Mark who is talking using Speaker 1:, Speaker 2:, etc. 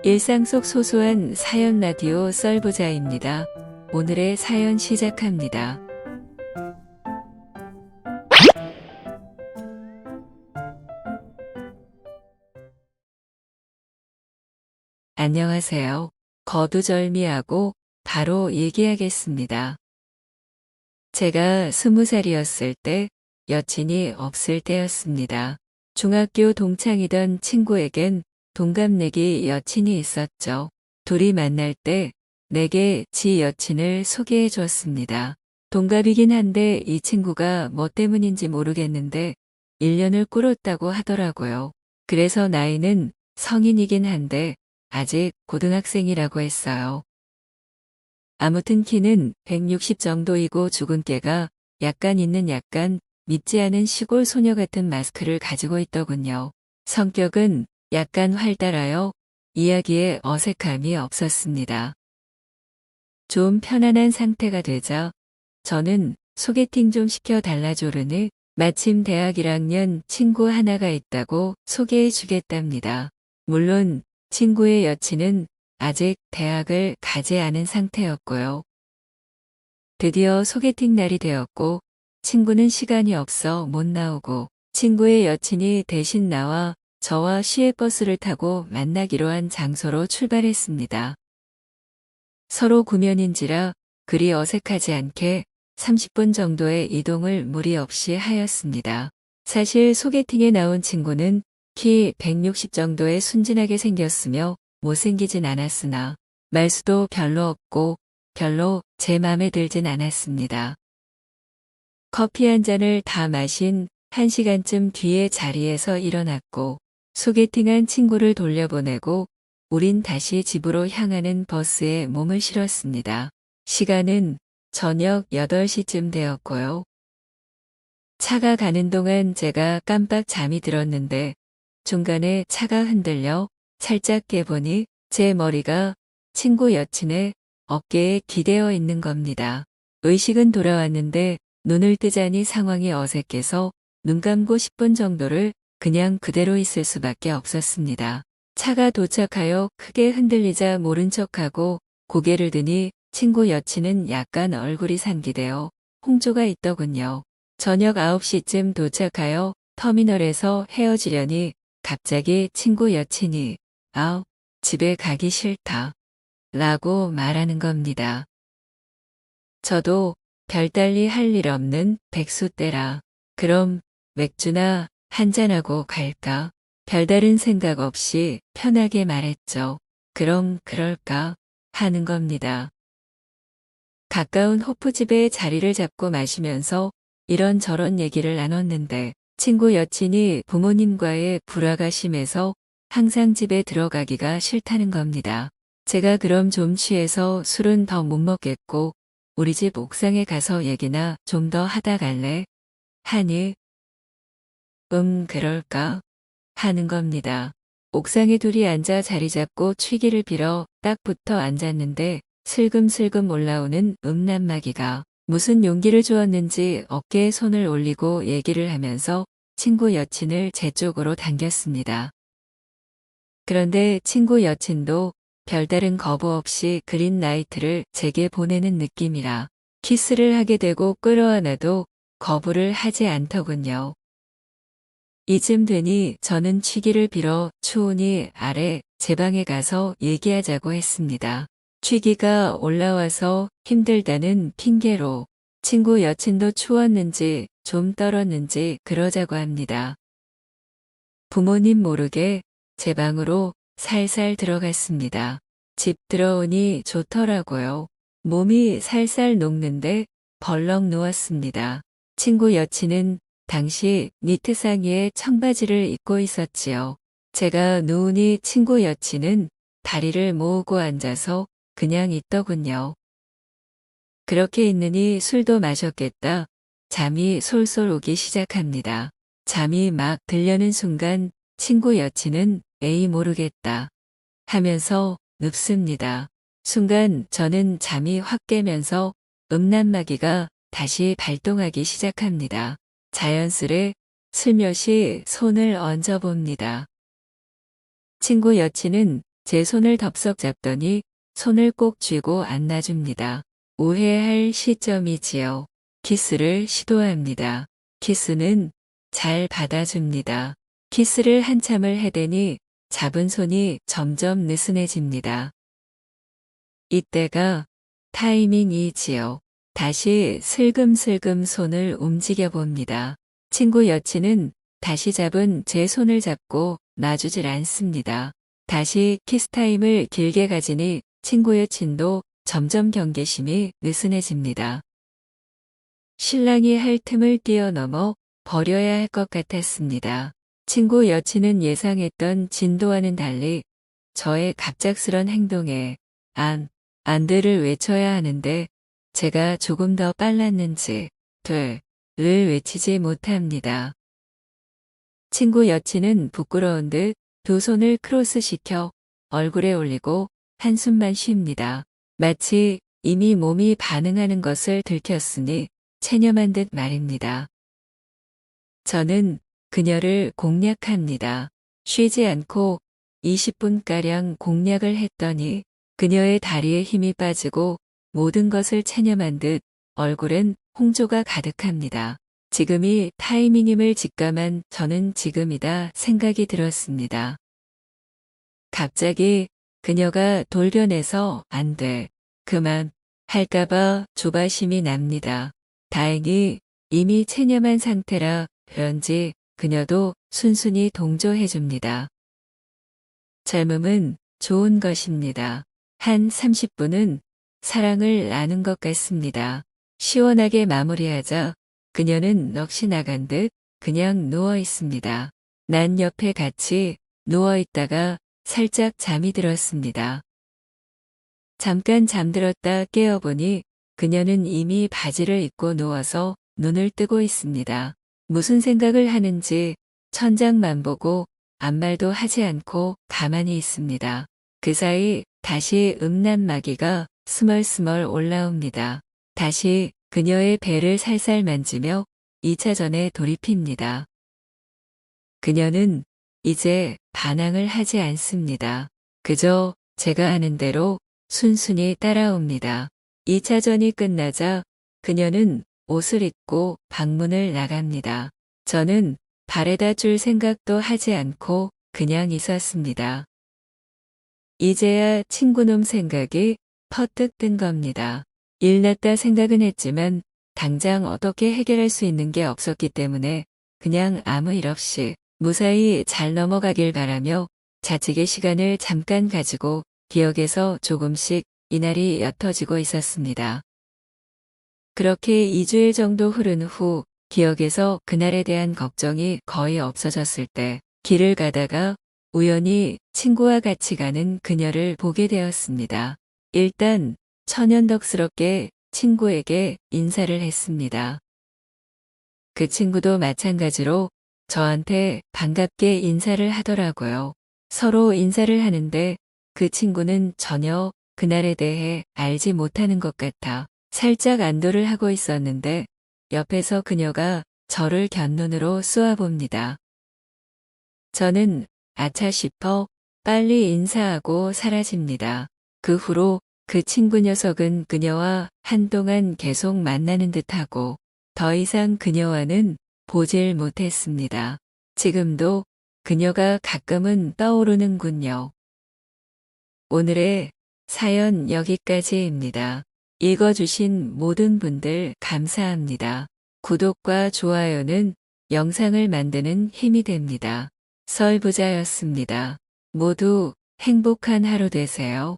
Speaker 1: 일상 속 소소한 사연 라디오 썰부자입니다. 오늘의 사연 시작합니다. 안녕하세요. 거두절미하고 바로 얘기하겠습니다. 제가 20살이었을 때 여친이 없을 때였습니다. 중학교 동창이던 친구에겐 동갑내기 여친이 있었죠. 둘이 만날 때 내게 지 여친을 소개해 줬습니다. 동갑이긴 한데 이 친구가 뭐 때문인지 모르겠는데 1년을 꿇었다고 하더라고요. 그래서 나이는 성인이긴 한데 아직 고등학생이라고 했어요. 아무튼 키는 160 정도이고 주근깨가 약간 있는 약간 믿지 않은 시골 소녀 같은 마스크를 가지고 있더군요. 성격은 약간 활달하여 이야기에 어색함이 없었습니다. 좀 편안한 상태가 되자 저는 소개팅 좀 시켜달라조르니 마침 대학 1학년 친구 하나가 있다고 소개해 주겠답니다. 물론 친구의 여친은 아직 대학을 가지 않은 상태였고요. 드디어 소개팅 날이 되었고 친구는 시간이 없어 못 나오고 친구의 여친이 대신 나와 저와 시외버스를 타고 만나기로 한 장소로 출발했습니다. 서로 구면인지라 그리 어색하지 않게 30분 정도의 이동을 무리 없이 하였습니다. 사실 소개팅에 나온 친구는 키 160 정도에 순진하게 생겼으며 못생기진 않았으나 말수도 별로 없고 별로 제 맘에 들진 않았습니다. 커피 한 잔을 다 마신 1시간쯤 뒤에 자리에서 일어났고 소개팅한 친구를 돌려보내고 우린 다시 집으로 향하는 버스에 몸을 실었습니다. 시간은 저녁 8시쯤 되었고요. 차가 가는 동안 제가 깜빡 잠이 들었는데 중간에 차가 흔들려 살짝 깨보니 제 머리가 친구 여친의 어깨에 기대어 있는 겁니다. 의식은 돌아왔는데 눈을 뜨자니 상황이 어색해서 눈 감고 10분 정도를 그냥 그대로 있을 수밖에 없었습니다. 차가 도착하여 크게 흔들리자 모른 척하고 고개를 드니 친구 여친은 약간 얼굴이 상기되어 홍조가 있더군요. 저녁 9시쯤 도착하여 터미널에서 헤어지려니 갑자기 친구 여친이 집에 가기 싫다 라고 말하는 겁니다. 저도 별달리 할 일 없는 백수때라 그럼 맥주나 한잔하고 갈까? 별다른 생각 없이 편하게 말했죠. 그럼 그럴까? 하는 겁니다. 가까운 호프집에 자리를 잡고 마시면서 이런저런 얘기를 나눴는데 친구 여친이 부모님과의 불화가 심해서 항상 집에 들어가기가 싫다는 겁니다. 제가 그럼 좀 취해서 술은 더 못 먹겠고 우리 집 옥상에 가서 얘기나 좀 더 하다 갈래? 하니 그럴까? 하는 겁니다. 옥상에 둘이 앉아 자리 잡고 취기를 빌어 딱 붙어 앉았는데 슬금슬금 올라오는 음란마귀가 무슨 용기를 주었는지 어깨에 손을 올리고 얘기를 하면서 친구 여친을 제 쪽으로 당겼습니다. 그런데 친구 여친도 별다른 거부 없이 그린라이트를 제게 보내는 느낌이라 키스를 하게 되고 끌어안아도 거부를 하지 않더군요. 이쯤 되니 저는 취기를 빌어 추운이 아래 제 방에 가서 얘기하자고 했습니다. 취기가 올라와서 힘들다는 핑계로 친구 여친도 추웠는지 좀 떨었는지 그러자고 합니다. 부모님 모르게 제 방으로 살살 들어갔습니다. 집 들어오니 좋더라고요. 몸이 살살 녹는데 벌렁 누웠습니다. 친구 여친은 당시 니트 상의에 청바지를 입고 있었지요. 제가 누우니 친구 여친은 다리를 모으고 앉아서 그냥 있더군요. 그렇게 있느니 술도 마셨겠다. 잠이 솔솔 오기 시작합니다. 잠이 막 들려는 순간 친구 여친은 에이 모르겠다 하면서 눕습니다. 순간 저는 잠이 확 깨면서 음란마귀가 다시 발동하기 시작합니다. 자연스레 슬며시 손을 얹어봅니다. 친구 여친은 제 손을 덥석 잡더니 손을 꼭 쥐고 안아줍니다. 오해할 시점이지요. 키스를 시도합니다. 키스는 잘 받아줍니다. 키스를 한참을 해대니 잡은 손이 점점 느슨해집니다. 이때가 타이밍이지요. 다시 슬금슬금 손을 움직여 봅니다. 친구 여친은 다시 잡은 제 손을 잡고 놔주질 않습니다. 다시 키스타임을 길게 가지니 친구 여친도 점점 경계심이 느슨해집니다. 신랑이 할 틈을 뛰어넘어 버려야 할 것 같았습니다. 친구 여친은 예상했던 진도와는 달리 저의 갑작스런 행동에 안돼를 외쳐야 하는데 제가 조금 더 빨랐는지 를 외치지 못합니다. 친구 여친은 부끄러운 듯 두 손을 크로스시켜 얼굴에 올리고 한숨만 쉽니다. 마치 이미 몸이 반응하는 것을 들켰으니 체념한 듯 말입니다. 저는 그녀를 공략합니다. 쉬지 않고 20분가량 공략을 했더니 그녀의 다리에 힘이 빠지고 모든 것을 체념한 듯 얼굴엔 홍조가 가득합니다. 지금이 타이밍임을 직감한 저는 지금이다 생각이 들었습니다. 갑자기 그녀가 돌변해서 안 돼, 그만 할까봐 조바심이 납니다. 다행히 이미 체념한 상태라 그런지 그녀도 순순히 동조해줍니다. 젊음은 좋은 것입니다. 한 30분은 사랑을 나눈 것 같습니다. 시원하게 마무리하자 그녀는 넋이 나간 듯 그냥 누워 있습니다. 난 옆에 같이 누워 있다가 살짝 잠이 들었습니다. 잠깐 잠들었다 깨어보니 그녀는 이미 바지를 입고 누워서 눈을 뜨고 있습니다. 무슨 생각을 하는지 천장만 보고 아무 말도 하지 않고 가만히 있습니다. 그 사이 다시 음란마귀가 스멀스멀 올라옵니다. 다시 그녀의 배를 살살 만지며 2차전에 돌입합니다. 그녀는 이제 반항을 하지 않습니다. 그저 제가 하는 대로 순순히 따라옵니다. 2차전이 끝나자 그녀는 옷을 입고 방문을 나갑니다. 저는 발에다 줄 생각도 하지 않고 그냥 있었습니다. 이제야 친구놈 생각이 퍼뜩 든 겁니다. 일났다 생각은 했지만 당장 어떻게 해결할 수 있는 게 없었기 때문에 그냥 아무 일 없이 무사히 잘 넘어가길 바라며 자책의 시간을 잠깐 가지고 기억에서 조금씩 이날이 옅어지고 있었습니다. 그렇게 2주일 정도 흐른 후 기억에서 그날에 대한 걱정이 거의 없어졌을 때 길을 가다가 우연히 친구와 같이 가는 그녀를 보게 되었습니다. 일단 천연덕스럽게 친구에게 인사를 했습니다. 그 친구도 마찬가지로 저한테 반갑게 인사를 하더라고요. 서로 인사를 하는데 그 친구는 전혀 그날에 대해 알지 못하는 것 같아 살짝 안도를 하고 있었는데 옆에서 그녀가 저를 곁눈으로 쏘아봅니다. 저는 아차 싶어 빨리 인사하고 사라집니다. 그 후로 그 친구 녀석은 그녀와 한동안 계속 만나는 듯하고 더 이상 그녀와는 보질 못했습니다. 지금도 그녀가 가끔은 떠오르는군요. 오늘의 사연 여기까지입니다. 읽어주신 모든 분들 감사합니다. 구독과 좋아요는 영상을 만드는 힘이 됩니다. 설부자였습니다. 모두 행복한 하루 되세요.